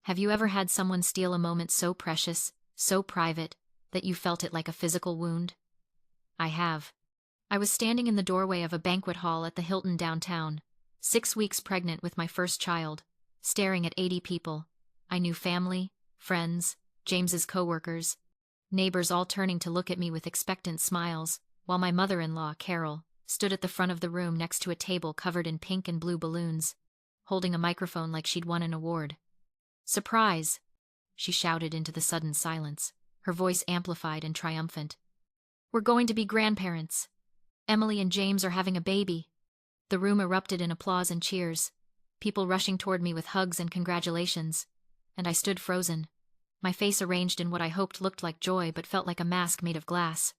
Have you ever had someone steal a moment so precious, so private, that you felt it like a physical wound? I have. I was standing in the doorway of a banquet hall at the Hilton downtown, 6 weeks pregnant with my first child, staring at 80 people. I knew family, friends, James's coworkers, neighbors all turning to look at me with expectant smiles, while my mother-in-law, Carol, stood at the front of the room next to a table covered in pink and blue balloons, holding a microphone like she'd won an award. "Surprise!" she shouted into the sudden silence, her voice amplified and triumphant. "We're going to be grandparents. Emily and James are having a baby." The room erupted in applause and cheers, people rushing toward me with hugs and congratulations, and I stood frozen, my face arranged in what I hoped looked like joy but felt like a mask made of glass.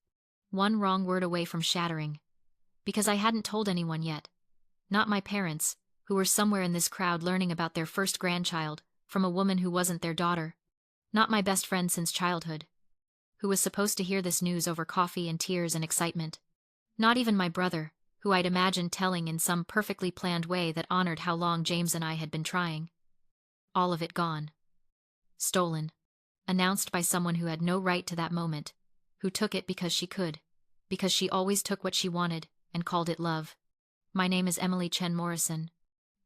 One wrong word away from shattering. Because I hadn't told anyone yet. Not my parents, who were somewhere in this crowd learning about their first grandchild, from a woman who wasn't their daughter. Not my best friend since childhood, who was supposed to hear this news over coffee and tears and excitement. Not even my brother, who I'd imagined telling in some perfectly planned way that honored how long James and I had been trying. All of it gone. Stolen. Announced by someone who had no right to that moment, who took it because she could, because she always took what she wanted, and called it love. My name is Emily Chen Morrison.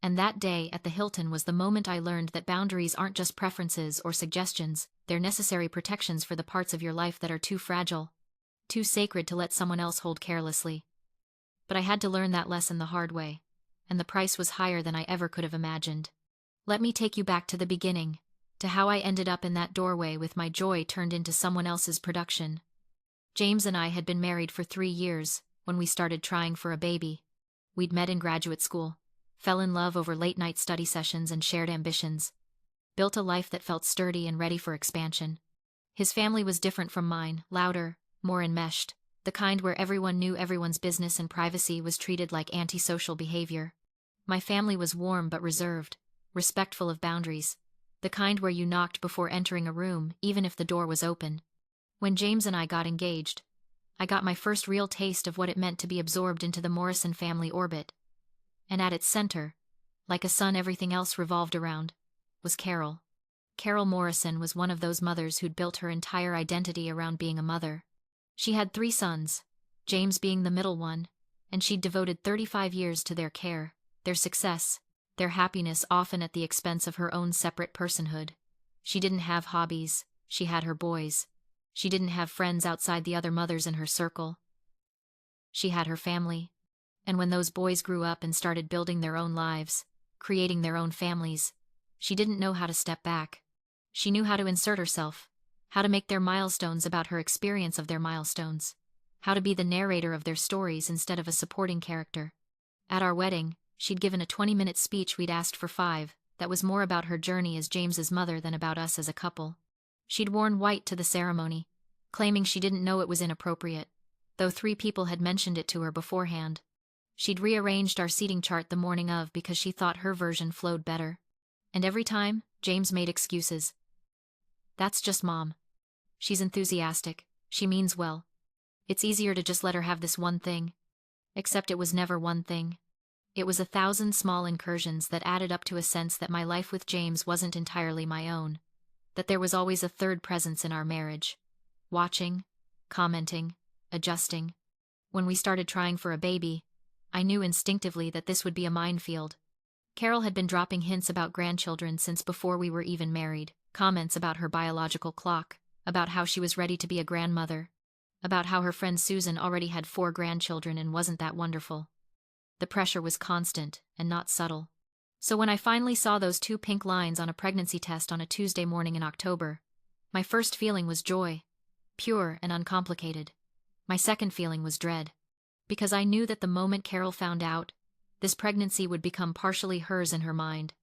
And that day at the Hilton was the moment I learned that boundaries aren't just preferences or suggestions, they're necessary protections for the parts of your life that are too fragile, too sacred to let someone else hold carelessly. But I had to learn that lesson the hard way, and the price was higher than I ever could have imagined. Let me take you back to the beginning, to how I ended up in that doorway with my joy turned into someone else's production. James and I had been married for 3 years when we started trying for a baby. We'd met in graduate school, fell in love over late-night study sessions and shared ambitions, built a life that felt sturdy and ready for expansion. His family was different from mine, louder, more enmeshed, the kind where everyone knew everyone's business and privacy was treated like antisocial behavior. My family was warm but reserved, respectful of boundaries, the kind where you knocked before entering a room, even if the door was open. When James and I got engaged, I got my first real taste of what it meant to be absorbed into the Morrison family orbit. And at its center, like a sun everything else revolved around, was Carol. Carol Morrison was one of those mothers who'd built her entire identity around being a mother. She had 3 sons, James being the middle one, and she'd devoted 35 years to their care, their success, their happiness, often at the expense of her own separate personhood. She didn't have hobbies, she had her boys. She didn't have friends outside the other mothers in her circle. She had her family. And when those boys grew up and started building their own lives, creating their own families, she didn't know how to step back. She knew how to insert herself, how to make their milestones about her experience of their milestones, how to be the narrator of their stories instead of a supporting character. At our wedding, she'd given a 20-minute speech we'd asked for 5, that was more about her journey as James's mother than about us as a couple. She'd worn white to the ceremony, claiming she didn't know it was inappropriate, though 3 people had mentioned it to her beforehand. She'd rearranged our seating chart the morning of because she thought her version flowed better. And every time, James made excuses. "That's just Mom. She's enthusiastic, she means well. It's easier to just let her have this one thing." Except it was never one thing. It was 1,000 small incursions that added up to a sense that my life with James wasn't entirely my own, that there was always a third presence in our marriage, watching, commenting, adjusting. When we started trying for a baby, I knew instinctively that this would be a minefield. Carol had been dropping hints about grandchildren since before we were even married, comments about her biological clock, about how she was ready to be a grandmother, about how her friend Susan already had 4 grandchildren and wasn't that wonderful. The pressure was constant and not subtle. So when I finally saw those 2 pink lines on a pregnancy test on a Tuesday morning in October, my first feeling was joy, pure and uncomplicated. My second feeling was dread, because I knew that the moment Carol found out, this pregnancy would become partially hers in her mind,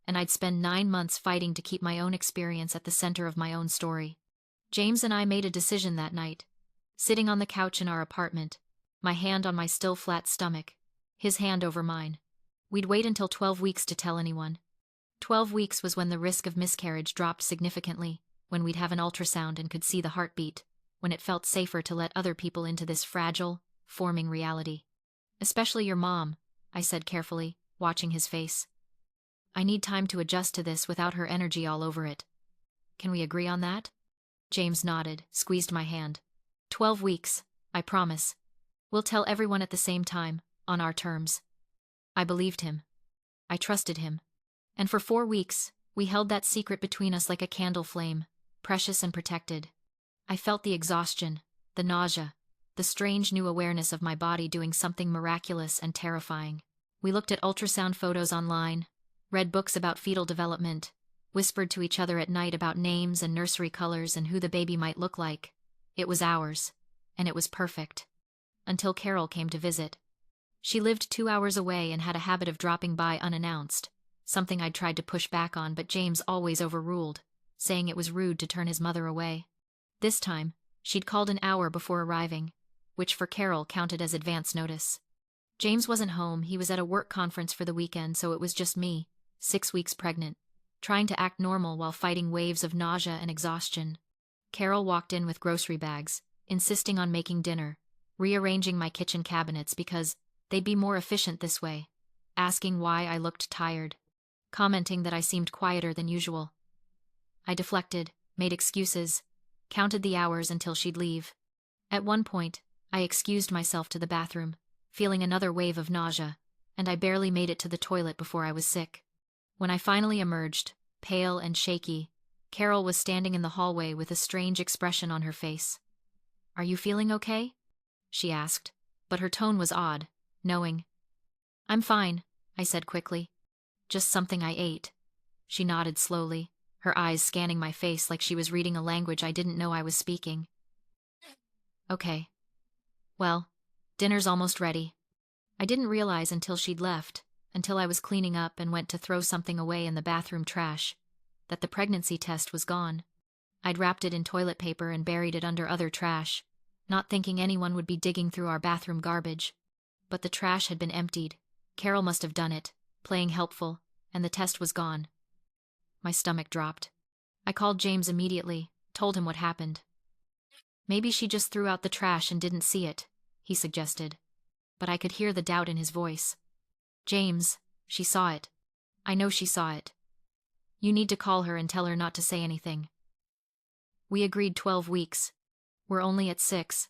and I'd spend 9 months fighting to keep my own experience at the center of my own story. James and I made a decision that night, sitting on the couch in our apartment, my hand on my still flat stomach, his hand over mine. We'd wait until 12 weeks to tell anyone. 12 weeks was when the risk of miscarriage dropped significantly, when we'd have an ultrasound and could see the heartbeat, when it felt safer to let other people into this fragile, forming reality. "Especially your mom," I said carefully, watching his face. I need time to adjust to this without her energy all over it. Can we agree on that? James nodded, squeezed my hand. 12 weeks, I promise. We'll tell everyone at the same time, on our terms. I believed him. I trusted him. And for 4 weeks, we held that secret between us like a candle flame, precious and protected. I felt the exhaustion, the nausea, the strange new awareness of my body doing something miraculous and terrifying. We looked at ultrasound photos online, read books about fetal development, whispered to each other at night about names and nursery colors and who the baby might look like. It was ours, and it was perfect. Until Carol came to visit. She lived 2 hours away and had a habit of dropping by unannounced, something I'd tried to push back on but James always overruled, saying it was rude to turn his mother away. This time, she'd called an hour before arriving, which for Carol counted as advance notice. James wasn't home, he was at a work conference for the weekend, so it was just me, 6 weeks pregnant, trying to act normal while fighting waves of nausea and exhaustion. Carol walked in with grocery bags, insisting on making dinner, rearranging my kitchen cabinets because they'd be more efficient this way, asking why I looked tired, commenting that I seemed quieter than usual. I deflected, made excuses, counted the hours until she'd leave. At one point, I excused myself to the bathroom, feeling another wave of nausea, and I barely made it to the toilet before I was sick. When I finally emerged, pale and shaky, Carol was standing in the hallway with a strange expression on her face. "Are you feeling okay?" she asked, but her tone was odd, knowing. "I'm fine," I said quickly. "Just something I ate." She nodded slowly, her eyes scanning my face like she was reading a language I didn't know I was speaking. "Okay. Well, dinner's almost ready." I didn't realize until she'd left, until I was cleaning up and went to throw something away in the bathroom trash, that the pregnancy test was gone. I'd wrapped it in toilet paper and buried it under other trash, not thinking anyone would be digging through our bathroom garbage. But the trash had been emptied. Carol must have done it, playing helpful, and the test was gone. My stomach dropped. I called James immediately, told him what happened. "Maybe she just threw out the trash and didn't see it," he suggested. But I could hear the doubt in his voice. "James, she saw it. I know she saw it. You need to call her and tell her not to say anything." We agreed 12 weeks. We're only at 6.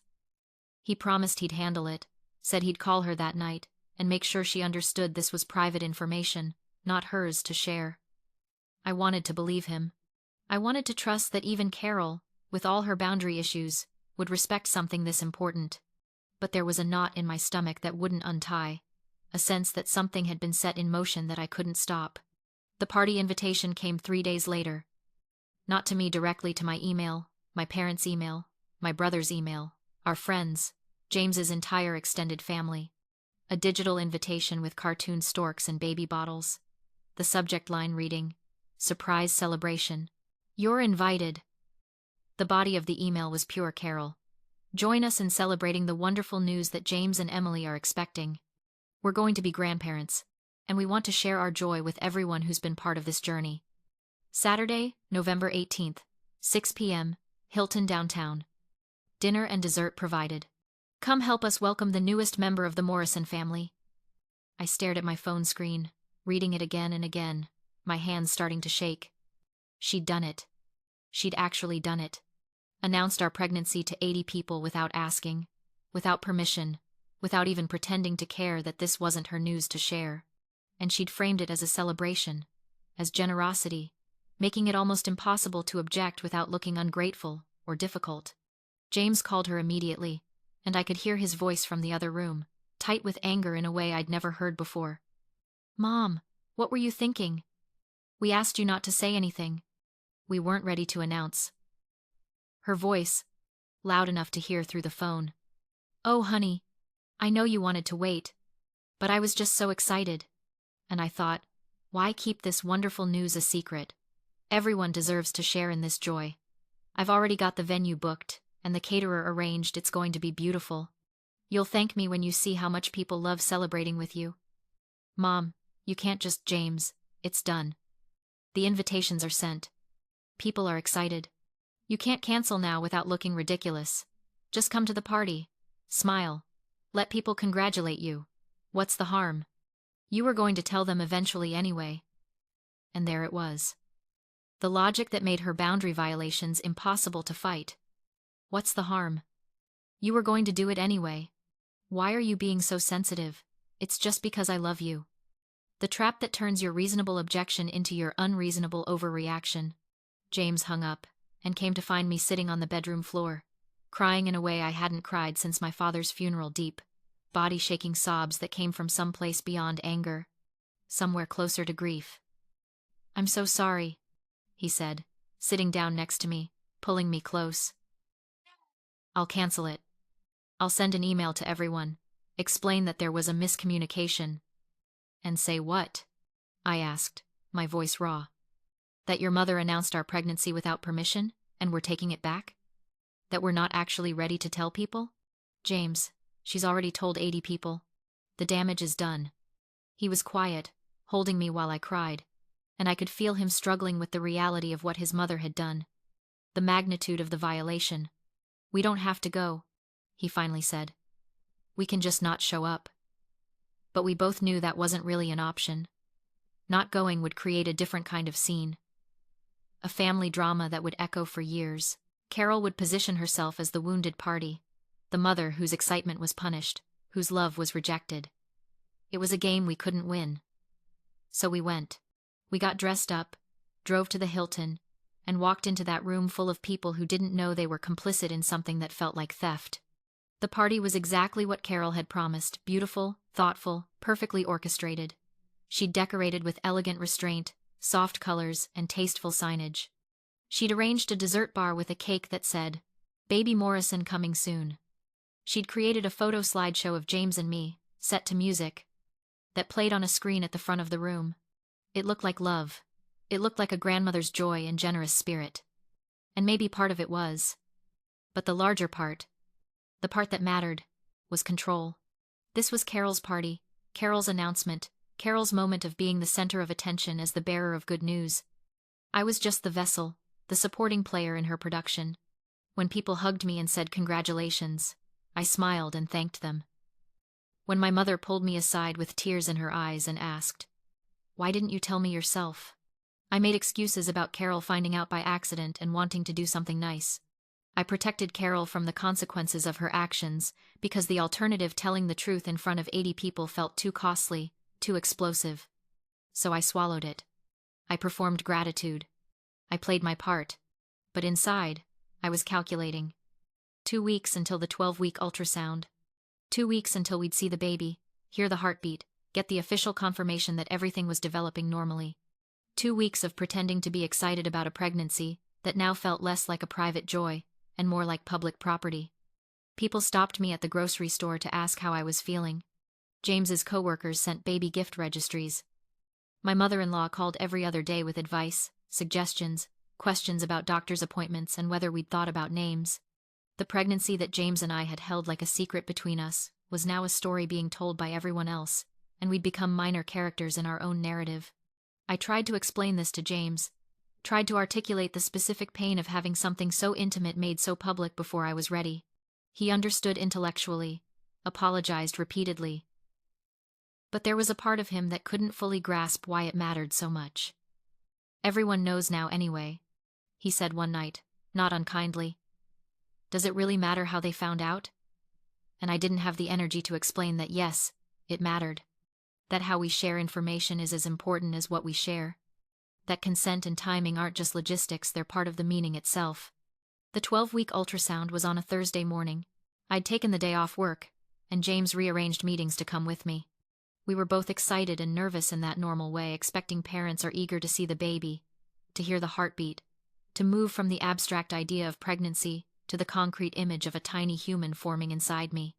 He promised he'd handle it, said he'd call her that night, and make sure she understood this was private information, not hers to share. I wanted to believe him. I wanted to trust that even Carol, with all her boundary issues, would respect something this important. But there was a knot in my stomach that wouldn't untie, a sense that something had been set in motion that I couldn't stop. The party invitation came 3 days later. Not to me directly, to my email, my parents' email, my brother's email, our friends, James's entire extended family. A digital invitation with cartoon storks and baby bottles. The subject line reading, "Surprise celebration. You're invited." The body of the email was pure Carol. "Join us in celebrating the wonderful news that James and Emily are expecting. We're going to be grandparents, and we want to share our joy with everyone who's been part of this journey. Saturday, November 18th, 6 p.m., Hilton downtown. Dinner and dessert provided. Come help us welcome the newest member of the Morrison family." I stared at my phone screen, reading it again and again, my hands starting to shake. She'd done it. She'd actually done it. Announced our pregnancy to 80 people without asking, without permission, without even pretending to care that this wasn't her news to share. And she'd framed it as a celebration, as generosity, making it almost impossible to object without looking ungrateful or difficult. James called her immediately, and I could hear his voice from the other room, tight with anger in a way I'd never heard before. "Mom, what were you thinking? We asked you not to say anything. We weren't ready to announce." Her voice, loud enough to hear through the phone. "Oh, honey, I know you wanted to wait, but I was just so excited." And I thought, why keep this wonderful news a secret? Everyone deserves to share in this joy. I've already got the venue booked, and the caterer arranged. It's going to be beautiful. You'll thank me when you see how much people love celebrating with you. Mom, you can't just James. It's done. The invitations are sent. People are excited. You can't cancel now without looking ridiculous. Just come to the party. Smile. Let people congratulate you. What's the harm? You were going to tell them eventually anyway. and there it was. The logic that made her boundary violations impossible to fight. What's the harm? You were going to do it anyway. Why are you being so sensitive? It's just because I love you. The trap that turns your reasonable objection into your unreasonable overreaction. James hung up, and came to find me sitting on the bedroom floor, crying in a way I hadn't cried since my father's funeral, deep, body-shaking sobs that came from someplace beyond anger, somewhere closer to grief. "I'm so sorry," he said, sitting down next to me, pulling me close. "I'll cancel it. I'll send an email to everyone, explain that there was a miscommunication." "And say what?" I asked, my voice raw. "That your mother announced our pregnancy without permission, and we're taking it back? That we're not actually ready to tell people?" "James, she's already told 80 people. The damage is done." He was quiet, holding me while I cried, and I could feel him struggling with the reality of what his mother had done. The magnitude of the violation. "We don't have to go," he finally said. "We can just not show up." But we both knew that wasn't really an option. Not going would create a different kind of scene. A family drama that would echo for years. Carol would position herself as the wounded party, the mother whose excitement was punished, whose love was rejected. It was a game we couldn't win. So we went. We got dressed up, drove to the Hilton, and walked into that room full of people who didn't know they were complicit in something that felt like theft. The party was exactly what Carol had promised: beautiful, thoughtful, perfectly orchestrated. She'd decorated with elegant restraint, soft colors, and tasteful signage. She'd arranged a dessert bar with a cake that said, "Baby Morrison coming soon." She'd created a photo slideshow of James and me, set to music, that played on a screen at the front of the room. It looked like love. It looked like a grandmother's joy and generous spirit. And maybe part of it was. But the larger part, the part that mattered, was control. This was Carol's party, Carol's announcement, Carol's moment of being the center of attention as the bearer of good news. I was just the vessel, the supporting player in her production. When people hugged me and said congratulations, I smiled and thanked them. When my mother pulled me aside with tears in her eyes and asked, "Why didn't you tell me yourself?" I made excuses about Carol finding out by accident and wanting to do something nice. I protected Carol from the consequences of her actions because the alternative, telling the truth in front of 80 people, felt too costly, too explosive. So I swallowed it. I performed gratitude. I played my part. But inside, I was calculating. 2 weeks until the 12-week ultrasound. 2 weeks until we'd see the baby, hear the heartbeat, get the official confirmation that everything was developing normally. 2 weeks of pretending to be excited about a pregnancy that now felt less like a private joy and more like public property. People stopped me at the grocery store to ask how I was feeling. James's coworkers sent baby gift registries. My mother-in-law called every other day with advice, suggestions, questions about doctor's appointments and whether we'd thought about names. The pregnancy that James and I had held like a secret between us was now a story being told by everyone else, and we'd become minor characters in our own narrative. I tried to explain this to James, tried to articulate the specific pain of having something so intimate made so public before I was ready. He understood intellectually, apologized repeatedly. But there was a part of him that couldn't fully grasp why it mattered so much. "Everyone knows now anyway," he said one night, not unkindly. "Does it really matter how they found out?" And I didn't have the energy to explain that yes, it mattered. That how we share information is as important as what we share. That consent and timing aren't just logistics, they're part of the meaning itself. The 12-week ultrasound was on a Thursday morning. I'd taken the day off work, and James rearranged meetings to come with me. We were both excited and nervous in that normal way, expecting parents are eager to see the baby, to hear the heartbeat, to move from the abstract idea of pregnancy to the concrete image of a tiny human forming inside me.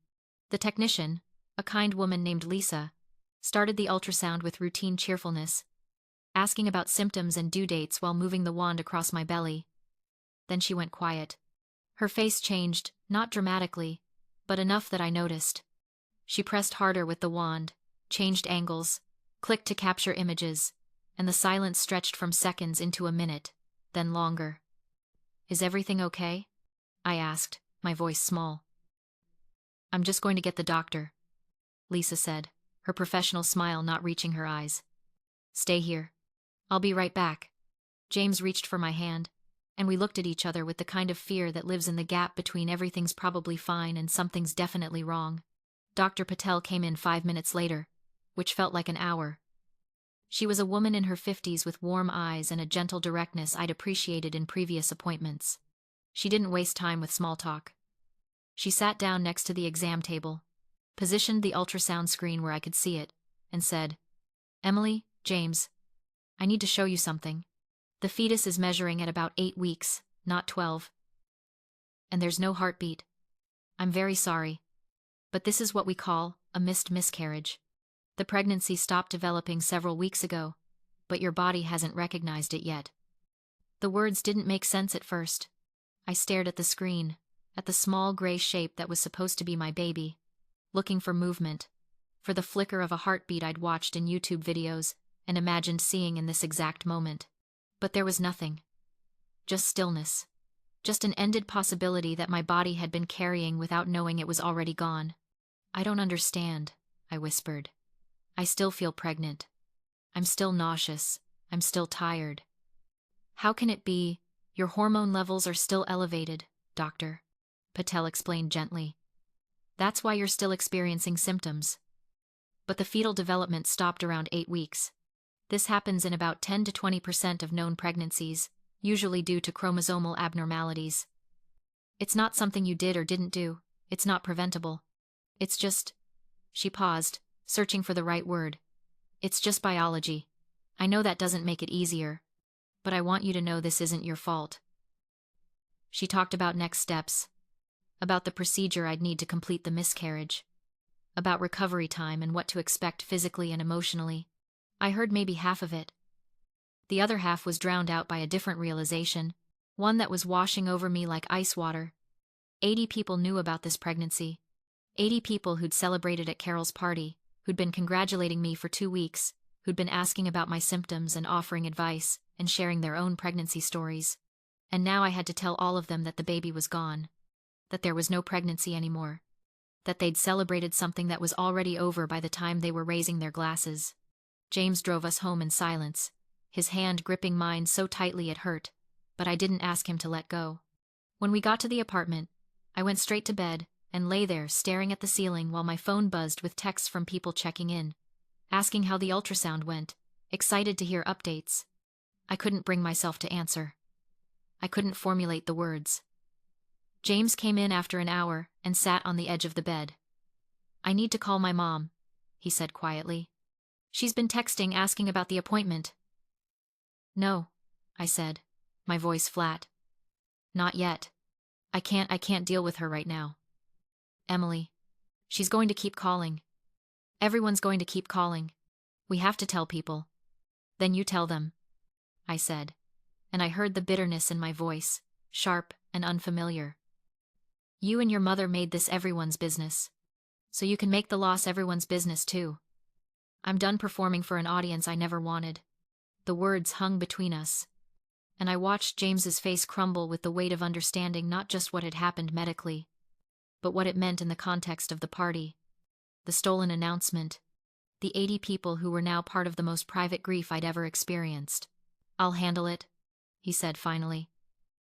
The technician, a kind woman named Lisa, started the ultrasound with routine cheerfulness, asking about symptoms and due dates while moving the wand across my belly. Then she went quiet. Her face changed, not dramatically, but enough that I noticed. She pressed harder with the wand, changed angles, clicked to capture images, and the silence stretched from seconds into a minute, then longer. "Is everything okay?" I asked, my voice small. "I'm just going to get the doctor," Lisa said, her professional smile not reaching her eyes. "Stay here. I'll be right back. James reached for my hand, and we looked at each other with the kind of fear that lives in the gap between everything's probably fine and something's definitely wrong. Dr. Patel came in 5 minutes later, which felt like an hour. She was a woman in her 50s with warm eyes and a gentle directness I'd appreciated in previous appointments. She didn't waste time with small talk. She sat down next to the exam table, positioned the ultrasound screen where I could see it, and said, "Emily, James, I need to show you something. The fetus is measuring at about 8 weeks, not 12. And there's no heartbeat. I'm very sorry, but this is what we call a missed miscarriage. The pregnancy stopped developing several weeks ago, but your body hasn't recognized it yet." The words didn't make sense at first. I stared at the screen, at the small gray shape that was supposed to be my baby, looking for movement, for the flicker of a heartbeat I'd watched in YouTube videos and imagined seeing in this exact moment. But there was nothing. Just stillness. Just an ended possibility that my body had been carrying without knowing it was already gone. "I don't understand," I whispered. "I still feel pregnant. I'm still nauseous. I'm still tired." "How can it be? Your hormone levels are still elevated, doctor," Patel explained gently. "That's why you're still experiencing symptoms. But the fetal development stopped around 8 weeks. This happens in about 10 to 20% of known pregnancies, usually due to chromosomal abnormalities. It's not something you did or didn't do. It's not preventable. It's just—" She paused, searching for the right word. "It's just biology. I know that doesn't make it easier, but I want you to know this isn't your fault." She talked about next steps, about the procedure I'd need to complete the miscarriage, about recovery time and what to expect physically and emotionally. I heard maybe half of it. The other half was drowned out by a different realization, one that was washing over me like ice water. 80 people knew about this pregnancy. 80 people who'd celebrated at Carol's party, who'd been congratulating me for 2 weeks, who'd been asking about my symptoms and offering advice and sharing their own pregnancy stories. And now I had to tell all of them that the baby was gone, that there was no pregnancy anymore, that they'd celebrated something that was already over by the time they were raising their glasses. James drove us home in silence, his hand gripping mine so tightly it hurt, but I didn't ask him to let go. When we got to the apartment, I went straight to bed and lay there staring at the ceiling while my phone buzzed with texts from people checking in, asking how the ultrasound went, excited to hear updates. I couldn't bring myself to answer. I couldn't formulate the words. James came in after an hour and sat on the edge of the bed. "I need to call my mom," he said quietly. "She's been texting asking about the appointment." "No," I said, my voice flat. "Not yet. I can't deal with her right now. Emily, she's going to keep calling. Everyone's going to keep calling. We have to tell people." "Then you tell them," I said, and I heard the bitterness in my voice, sharp and unfamiliar. "You and your mother made this everyone's business, so you can make the loss everyone's business too. I'm done performing for an audience I never wanted." The words hung between us, and I watched James's face crumble with the weight of understanding not just what had happened medically, but what it meant in the context of the party, the stolen announcement, the 80 people who were now part of the most private grief I'd ever experienced. "I'll handle it," he said finally.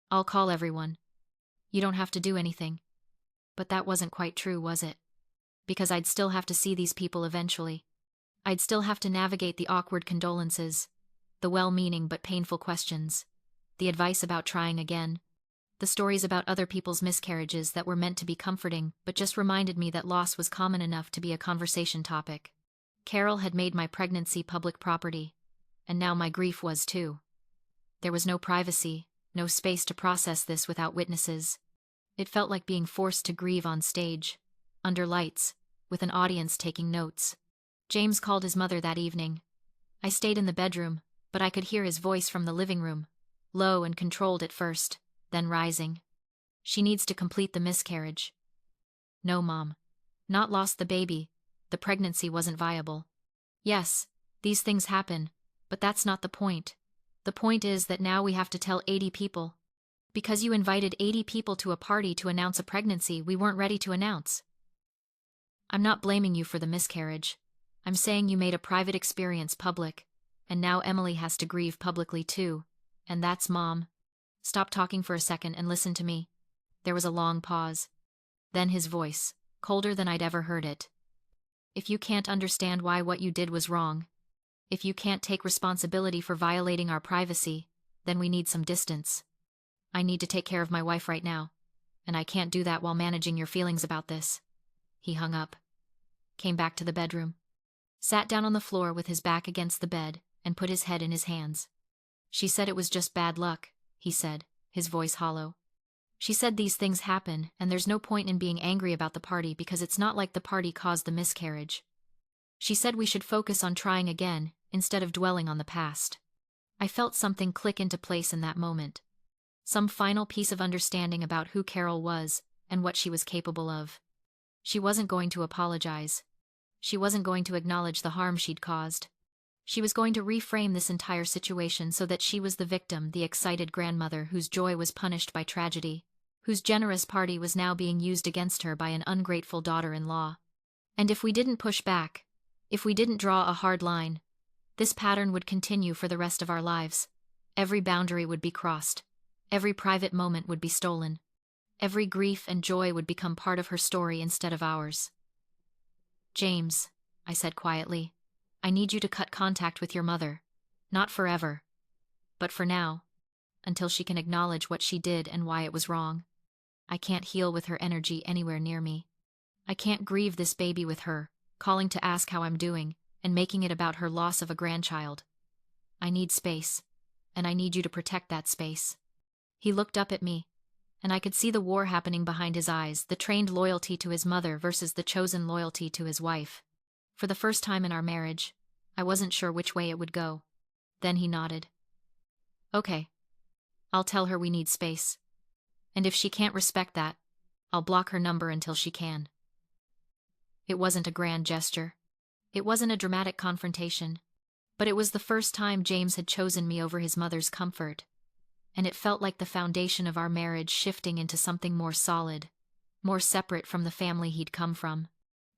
"I'll call everyone. You don't have to do anything." But that wasn't quite true, was it? Because I'd still have to see these people eventually. I'd still have to navigate the awkward condolences, the well-meaning but painful questions, the advice about trying again, the stories about other people's miscarriages that were meant to be comforting but just reminded me that loss was common enough to be a conversation topic. Carol had made my pregnancy public property, and now my grief was too. There was no privacy, no space to process this without witnesses. It felt like being forced to grieve on stage, under lights, with an audience taking notes. James called his mother that evening. I stayed in the bedroom, but I could hear his voice from the living room, low and controlled at first, then rising. "She needs to complete the miscarriage." "No, Mom. Not lost the baby. The pregnancy wasn't viable." "Yes, these things happen, but that's not the point. The point is that now we have to tell 80 people. Because you invited 80 people to a party to announce a pregnancy we weren't ready to announce. I'm not blaming you for the miscarriage. I'm saying you made a private experience public, And now Emily has to grieve publicly too. And that's Mom. Stop talking for a second and listen to me. There was a long pause. Then his voice, colder than I'd ever heard it. If you can't understand why what you did was wrong, if you can't take responsibility for violating our privacy, then we need some distance. I need to take care of my wife right now, and I can't do that while managing your feelings about this. He hung up, came back to the bedroom, sat down on the floor with his back against the bed, and put his head in his hands. She said it was just bad luck, he said, his voice hollow. She said these things happen, and there's no point in being angry about the party because it's not like the party caused the miscarriage. She said we should focus on trying again, instead of dwelling on the past. I felt something click into place in that moment. Some final piece of understanding about who Carol was and what she was capable of. She wasn't going to apologize. She wasn't going to acknowledge the harm she'd caused. She was going to reframe this entire situation so that she was the victim, the excited grandmother whose joy was punished by tragedy, whose generous party was now being used against her by an ungrateful daughter-in-law. And if we didn't push back, if we didn't draw a hard line, this pattern would continue for the rest of our lives. Every boundary would be crossed. Every private moment would be stolen. Every grief and joy would become part of her story instead of ours. James, I said quietly, I need you to cut contact with your mother. Not forever, but for now, until she can acknowledge what she did and why it was wrong. I can't heal with her energy anywhere near me. I can't grieve this baby with her, calling to ask how I'm doing, and making it about her loss of a grandchild. I need space, and I need you to protect that space. He looked up at me, and I could see the war happening behind his eyes, the trained loyalty to his mother versus the chosen loyalty to his wife. For the first time in our marriage, I wasn't sure which way it would go. Then he nodded. Okay. I'll tell her we need space. And if she can't respect that, I'll block her number until she can. It wasn't a grand gesture. It wasn't a dramatic confrontation. But it was the first time James had chosen me over his mother's comfort. And it felt like the foundation of our marriage shifting into something more solid, more separate from the family he'd come from.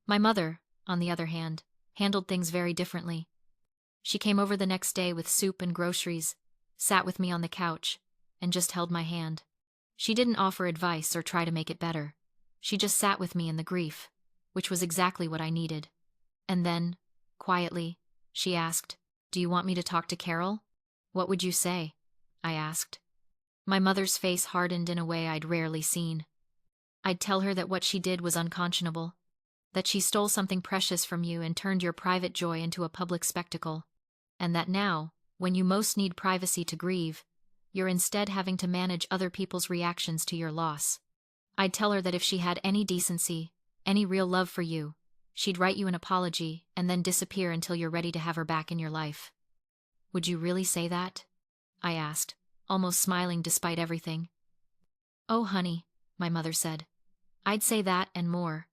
My mother, on the other hand, handled things very differently. She came over the next day with soup and groceries, sat with me on the couch, and just held my hand. She didn't offer advice or try to make it better. She just sat with me in the grief, which was exactly what I needed. And then, quietly, she asked, "Do you want me to talk to Carol?" "What would you say?" I asked. My mother's face hardened in a way I'd rarely seen. I'd tell her that what she did was unconscionable, that she stole something precious from you and turned your private joy into a public spectacle, and that now, when you most need privacy to grieve, you're instead having to manage other people's reactions to your loss. I'd tell her that if she had any decency, any real love for you, she'd write you an apology and then disappear until you're ready to have her back in your life. Would you really say that? I asked, almost smiling despite everything. Oh, honey, my mother said. I'd say that and more.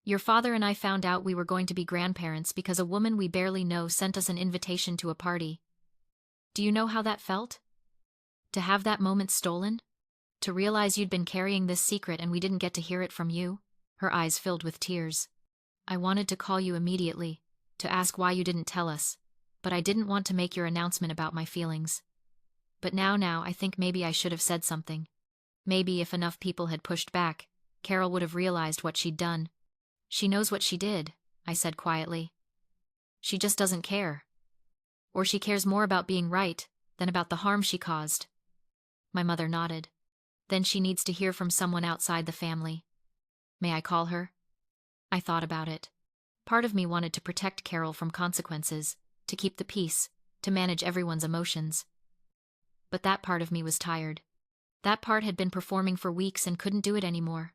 Your father and I found out we were going to be grandparents because a woman we barely know sent us an invitation to a party. Do you know how that felt? To have that moment stolen? To realize you'd been carrying this secret and we didn't get to hear it from you? Her eyes filled with tears. I wanted to call you immediately, to ask why you didn't tell us, but I didn't want to make your announcement about my feelings. But now I think maybe I should have said something. Maybe if enough people had pushed back, Carol would have realized what she'd done. She knows what she did, I said quietly. She just doesn't care. Or she cares more about being right than about the harm she caused. My mother nodded. Then she needs to hear from someone outside the family. May I call her? I thought about it. Part of me wanted to protect Carol from consequences, to keep the peace, to manage everyone's emotions. But that part of me was tired. That part had been performing for weeks and couldn't do it anymore.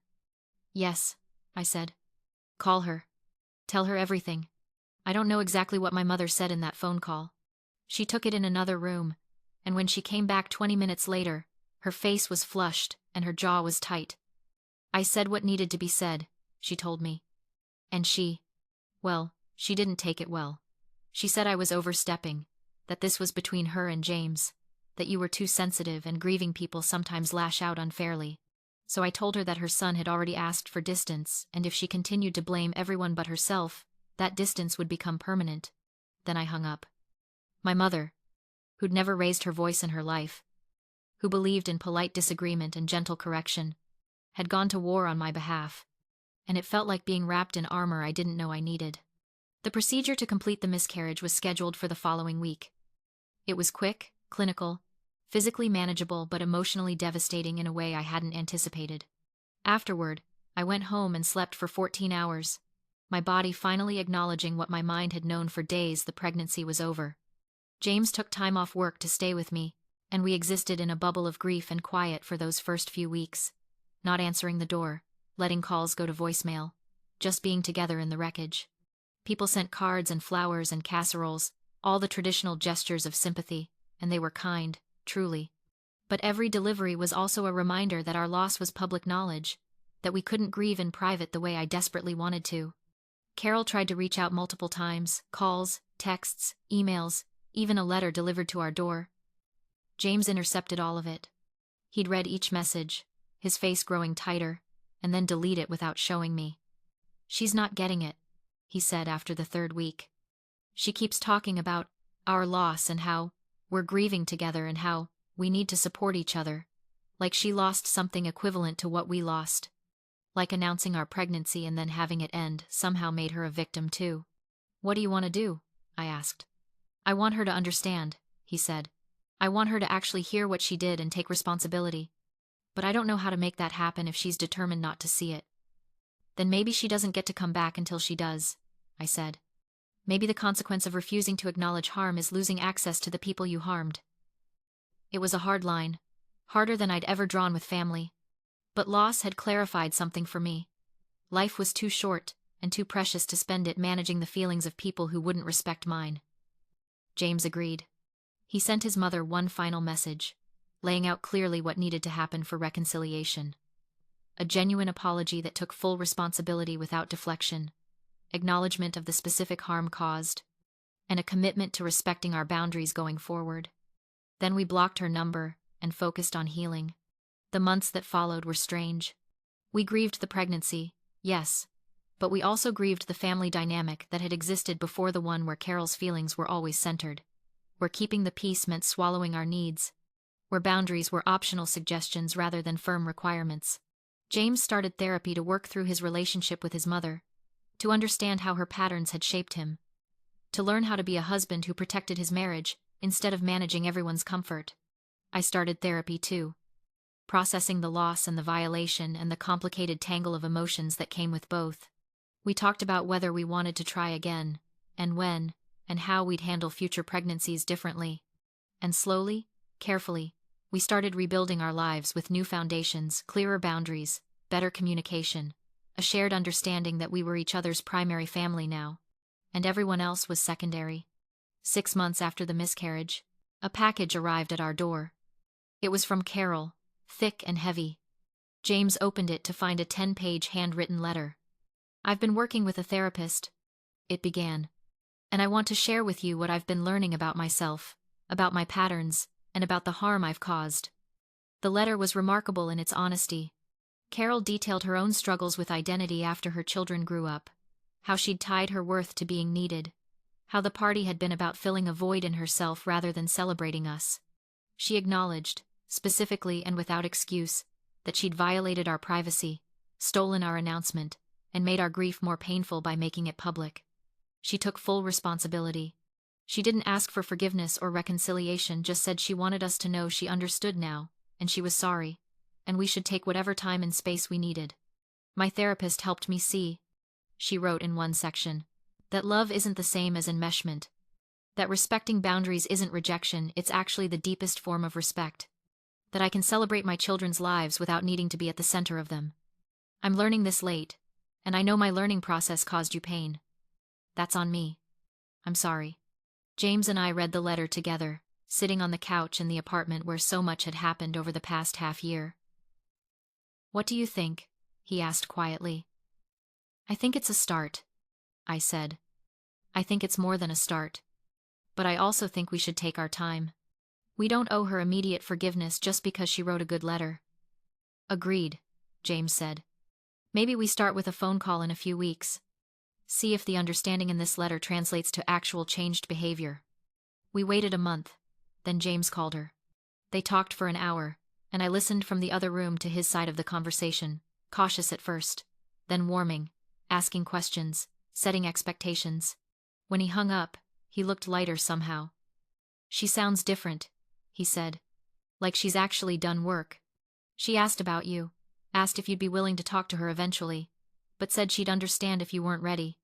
Yes, I said. Call her. Tell her everything. I don't know exactly what my mother said in that phone call. She took it in another room, and when she came back 20 minutes later, her face was flushed and her jaw was tight. I said what needed to be said, she told me. And she didn't take it well. She said I was overstepping, that this was between her and James, that you were too sensitive and grieving people sometimes lash out unfairly. So I told her that her son had already asked for distance, and if she continued to blame everyone but herself, that distance would become permanent. Then I hung up. My mother, who'd never raised her voice in her life, who believed in polite disagreement and gentle correction, had gone to war on my behalf, and it felt like being wrapped in armor I didn't know I needed. The procedure to complete the miscarriage was scheduled for the following week. It was quick, clinical, physically manageable but emotionally devastating in a way I hadn't anticipated. Afterward, I went home and slept for 14 hours, my body finally acknowledging what my mind had known for days: the pregnancy was over. James took time off work to stay with me, and we existed in a bubble of grief and quiet for those first few weeks, not answering the door, letting calls go to voicemail, just being together in the wreckage. People sent cards and flowers and casseroles, all the traditional gestures of sympathy, and they were kind, truly. But every delivery was also a reminder that our loss was public knowledge, that we couldn't grieve in private the way I desperately wanted to. Carol tried to reach out multiple times: calls, texts, emails, even a letter delivered to our door. James intercepted all of it. He'd read each message, his face growing tighter, and then delete it without showing me. "She's not getting it," he said after the third week. "She keeps talking about our loss and how we're grieving together and how we need to support each other, like she lost something equivalent to what we lost. Like announcing our pregnancy and then having it end somehow made her a victim too." "What do you want to do?" I asked. "I want her to understand," he said. "I want her to actually hear what she did and take responsibility. But I don't know how to make that happen if she's determined not to see it." "Then maybe she doesn't get to come back until she does," I said. "Maybe the consequence of refusing to acknowledge harm is losing access to the people you harmed." It was a hard line, harder than I'd ever drawn with family. But loss had clarified something for me. Life was too short and too precious to spend it managing the feelings of people who wouldn't respect mine. James agreed. He sent his mother one final message, laying out clearly what needed to happen for reconciliation. A genuine apology that took full responsibility without deflection, acknowledgement of the specific harm caused, and a commitment to respecting our boundaries going forward. Then we blocked her number and focused on healing. The months that followed were strange. We grieved the pregnancy, yes, but we also grieved the family dynamic that had existed before, the one where Carol's feelings were always centered, where keeping the peace meant swallowing our needs, where boundaries were optional suggestions rather than firm requirements. James started therapy to work through his relationship with his mother, to understand how her patterns had shaped him, to learn how to be a husband who protected his marriage instead of managing everyone's comfort. I started therapy too, processing the loss and the violation and the complicated tangle of emotions that came with both. We talked about whether we wanted to try again, and when, and how we'd handle future pregnancies differently. And slowly, carefully, we started rebuilding our lives with new foundations, clearer boundaries, better communication, a shared understanding that we were each other's primary family now, and everyone else was secondary. 6 months after the miscarriage, a package arrived at our door. It was from Carol, thick and heavy. James opened it to find a 10-page handwritten letter. "I've been working with a therapist," it began, "and I want to share with you what I've been learning about myself, about my patterns, and about the harm I've caused." The letter was remarkable in its honesty. Carol detailed her own struggles with identity after her children grew up, how she'd tied her worth to being needed, how the party had been about filling a void in herself rather than celebrating us. She acknowledged, specifically and without excuse, that she'd violated our privacy, stolen our announcement, and made our grief more painful by making it public. She took full responsibility. She didn't ask for forgiveness or reconciliation, just said she wanted us to know she understood now, and she was sorry, and we should take whatever time and space we needed. "My therapist helped me see," she wrote in one section, "that love isn't the same as enmeshment. That respecting boundaries isn't rejection, it's actually the deepest form of respect. That I can celebrate my children's lives without needing to be at the center of them. I'm learning this late, and I know my learning process caused you pain. That's on me. I'm sorry." James and I read the letter together, sitting on the couch in the apartment where so much had happened over the past half year. "What do you think?" he asked quietly. "I think it's a start," I said. "I think it's more than a start. But I also think we should take our time. We don't owe her immediate forgiveness just because she wrote a good letter." "Agreed," James said. "Maybe we start with a phone call in a few weeks. See if the understanding in this letter translates to actual changed behavior." We waited a month. Then James called her. They talked for an hour, and I listened from the other room to his side of the conversation, cautious at first, then warming, asking questions, setting expectations. When he hung up, he looked lighter somehow. "She sounds different," he said. "Like she's actually done work. She asked about you, asked if you'd be willing to talk to her eventually, but said she'd understand if you weren't ready.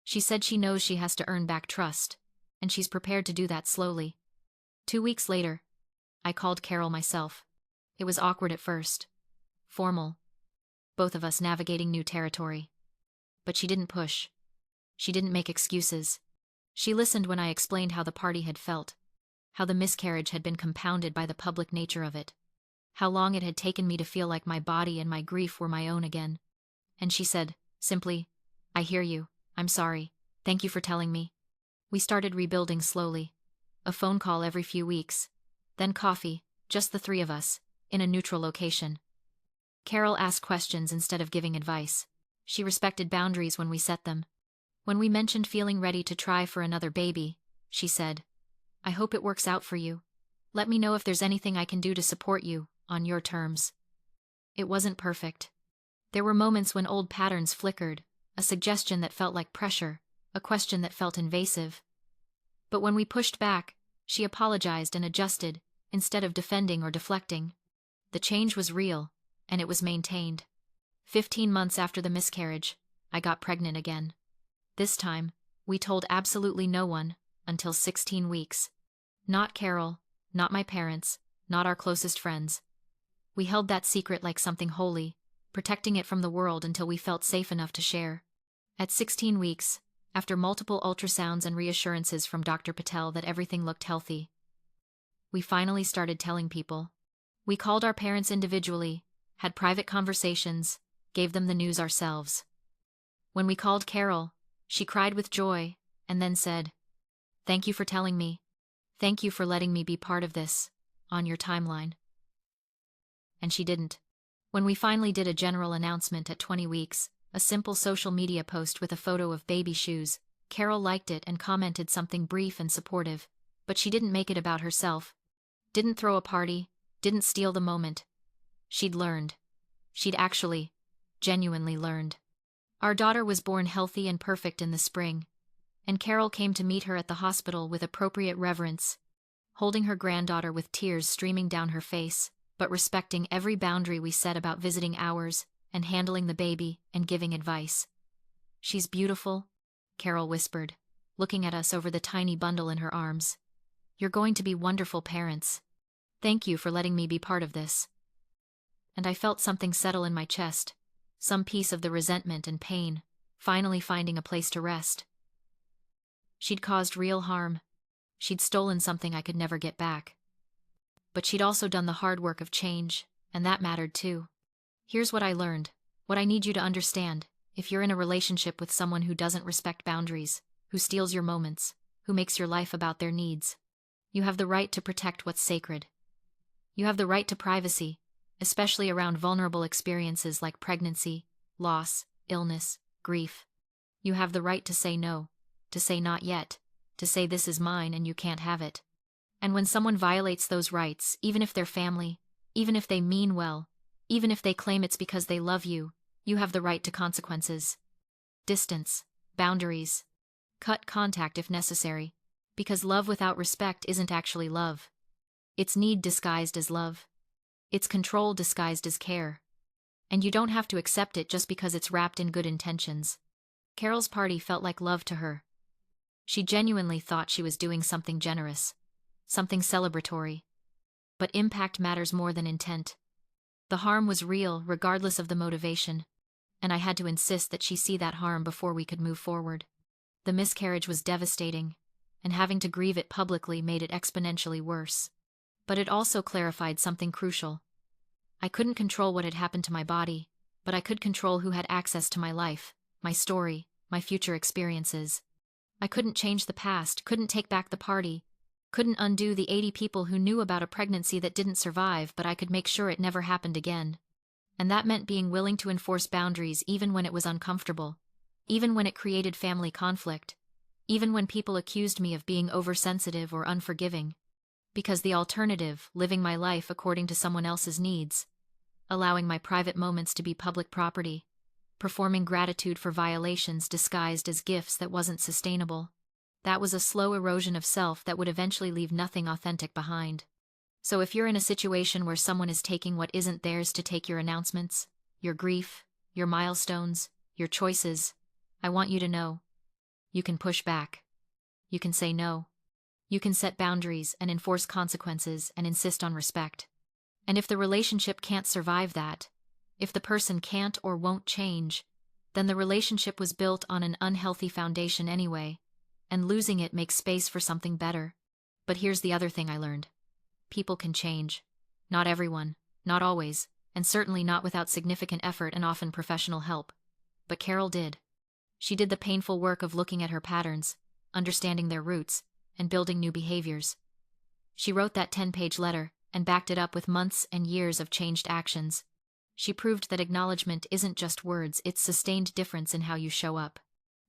She said she knows she has to earn back trust, and she's prepared to do that slowly." 2 weeks later, I called Carol myself. It was awkward at first. Formal. Both of us navigating new territory. But she didn't push. She didn't make excuses. She listened when I explained how the party had felt, how the miscarriage had been compounded by the public nature of it, how long it had taken me to feel like my body and my grief were my own again. And she said, simply, "I hear you. I'm sorry. Thank you for telling me." We started rebuilding slowly. A phone call every few weeks. Then coffee, just the three of us, in a neutral location. Carol asked questions instead of giving advice. She respected boundaries when we set them. When we mentioned feeling ready to try for another baby, she said, "I hope it works out for you. Let me know if there's anything I can do to support you, on your terms." It wasn't perfect. There were moments when old patterns flickered, a suggestion that felt like pressure, a question that felt invasive. But when we pushed back, she apologized and adjusted, instead of defending or deflecting. The change was real, and it was maintained. 15 months after the miscarriage, I got pregnant again. This time, we told absolutely no one, until 16 weeks. Not Carol, not my parents, not our closest friends. We held that secret like something holy, protecting it from the world until we felt safe enough to share. At 16 weeks, after multiple ultrasounds and reassurances from Dr. Patel that everything looked healthy, we finally started telling people. We called our parents individually, had private conversations, gave them the news ourselves. When we called Carol, she cried with joy, and then said, "Thank you for telling me. Thank you for letting me be part of this, on your timeline." And she didn't. When we finally did a general announcement at 20 weeks, a simple social media post with a photo of baby shoes, Carol liked it and commented something brief and supportive, but she didn't make it about herself. Didn't throw a party, didn't steal the moment. She'd learned. She'd actually, genuinely learned. Our daughter was born healthy and perfect in the spring, and Carol came to meet her at the hospital with appropriate reverence, holding her granddaughter with tears streaming down her face, but respecting every boundary we set about visiting hours and handling the baby and giving advice. "She's beautiful," Carol whispered, looking at us over the tiny bundle in her arms. "You're going to be wonderful parents. Thank you for letting me be part of this." And I felt something settle in my chest, some piece of the resentment and pain, finally finding a place to rest. She'd caused real harm. She'd stolen something I could never get back. But she'd also done the hard work of change, and that mattered too. Here's what I learned, what I need you to understand. If you're in a relationship with someone who doesn't respect boundaries, who steals your moments, who makes your life about their needs, you have the right to protect what's sacred. You have the right to privacy, especially around vulnerable experiences like pregnancy, loss, illness, grief. You have the right to say no, to say not yet, to say this is mine and you can't have it. And when someone violates those rights, even if they're family, even if they mean well, even if they claim it's because they love you, you have the right to consequences. Distance, boundaries. Cut contact if necessary, because love without respect isn't actually love. It's need disguised as love. It's control disguised as care. And you don't have to accept it just because it's wrapped in good intentions. Carol's party felt like love to her. She genuinely thought she was doing something generous, something celebratory. But impact matters more than intent. The harm was real, regardless of the motivation, and I had to insist that she see that harm before we could move forward. The miscarriage was devastating, and having to grieve it publicly made it exponentially worse. But it also clarified something crucial. I couldn't control what had happened to my body, but I could control who had access to my life, my story, my future experiences. I couldn't change the past, couldn't take back the party, couldn't undo the 80 people who knew about a pregnancy that didn't survive, but I could make sure it never happened again. And that meant being willing to enforce boundaries even when it was uncomfortable, even when it created family conflict, even when people accused me of being oversensitive or unforgiving. Because the alternative, living my life according to someone else's needs, allowing my private moments to be public property, performing gratitude for violations disguised as gifts that wasn't sustainable. That was a slow erosion of self that would eventually leave nothing authentic behind. So if you're in a situation where someone is taking what isn't theirs to take your announcements, your grief, your milestones, your choices, I want you to know. You can push back. You can say no. You can set boundaries and enforce consequences and insist on respect. And if the relationship can't survive that, if the person can't or won't change, then the relationship was built on an unhealthy foundation anyway, and losing it makes space for something better. But here's the other thing I learned. People can change. Not everyone, not always, and certainly not without significant effort and often professional help. But Carol did. She did the painful work of looking at her patterns, understanding their roots, and building new behaviors. She wrote that 10-page letter and backed it up with months and years of changed actions. She proved that acknowledgement isn't just words, it's sustained difference in how you show up.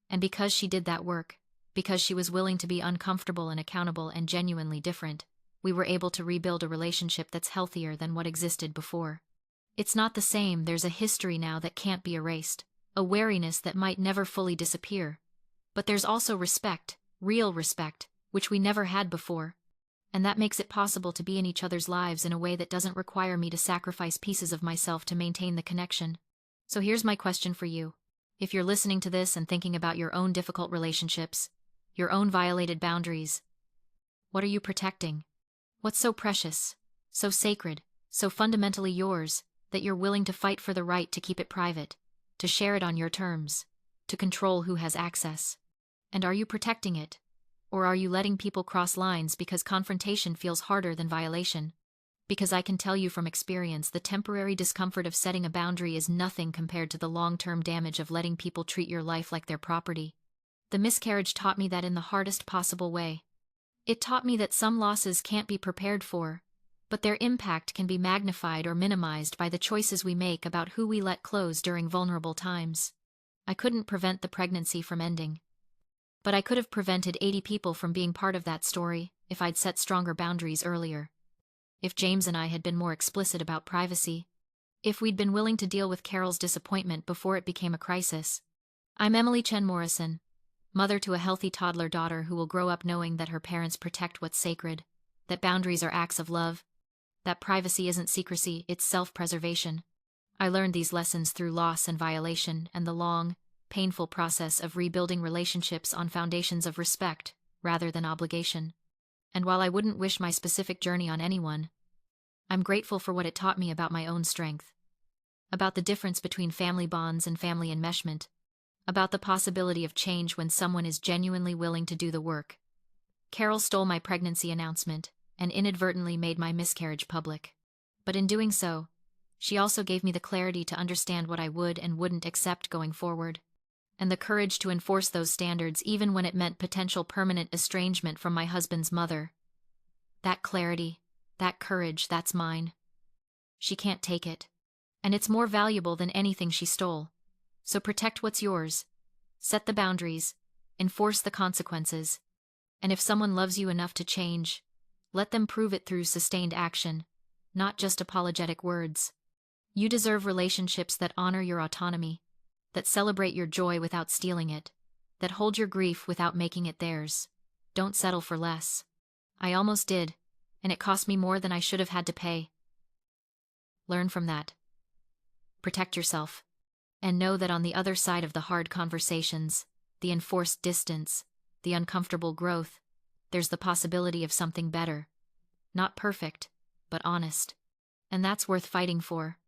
And because she did that work, because she was willing to be uncomfortable and accountable and genuinely different, we were able to rebuild a relationship that's healthier than what existed before. It's not the same, there's a history now that can't be erased, a wariness that might never fully disappear. But there's also respect, real respect, which we never had before. And that makes it possible to be in each other's lives in a way that doesn't require me to sacrifice pieces of myself to maintain the connection. So here's my question for you. If you're listening to this and thinking about your own difficult relationships, your own violated boundaries, what are you protecting? What's so precious, so sacred, so fundamentally yours, that you're willing to fight for the right to keep it private, to share it on your terms, to control who has access? And are you protecting it? Or are you letting people cross lines because confrontation feels harder than violation? Because I can tell you from experience, the temporary discomfort of setting a boundary is nothing compared to the long-term damage of letting people treat your life like their property. The miscarriage taught me that in the hardest possible way. It taught me that some losses can't be prepared for, but their impact can be magnified or minimized by the choices we make about who we let close during vulnerable times. I couldn't prevent the pregnancy from ending. But I could have prevented 80 people from being part of that story if I'd set stronger boundaries earlier. If James and I had been more explicit about privacy. If we'd been willing to deal with Carol's disappointment before it became a crisis. I'm Emily Chen Morrison, mother to a healthy toddler daughter who will grow up knowing that her parents protect what's sacred, that boundaries are acts of love, that privacy isn't secrecy, it's self-preservation. I learned these lessons through loss and violation and the long, painful process of rebuilding relationships on foundations of respect, rather than obligation. And while I wouldn't wish my specific journey on anyone, I'm grateful for what it taught me about my own strength. About the difference between family bonds and family enmeshment. About the possibility of change when someone is genuinely willing to do the work. Carol stole my pregnancy announcement and inadvertently made my miscarriage public. But in doing so, she also gave me the clarity to understand what I would and wouldn't accept going forward. And the courage to enforce those standards even when it meant potential permanent estrangement from my husband's mother. That clarity, that courage, that's mine. She can't take it. And it's more valuable than anything she stole. So protect what's yours. Set the boundaries. Enforce the consequences. And if someone loves you enough to change, let them prove it through sustained action, not just apologetic words. You deserve relationships that honor your autonomy, that celebrate your joy without stealing it, that hold your grief without making it theirs. Don't settle for less. I almost did, and it cost me more than I should have had to pay. Learn from that. Protect yourself. And know that on the other side of the hard conversations, the enforced distance, the uncomfortable growth, there's the possibility of something better. Not perfect, but honest. And that's worth fighting for.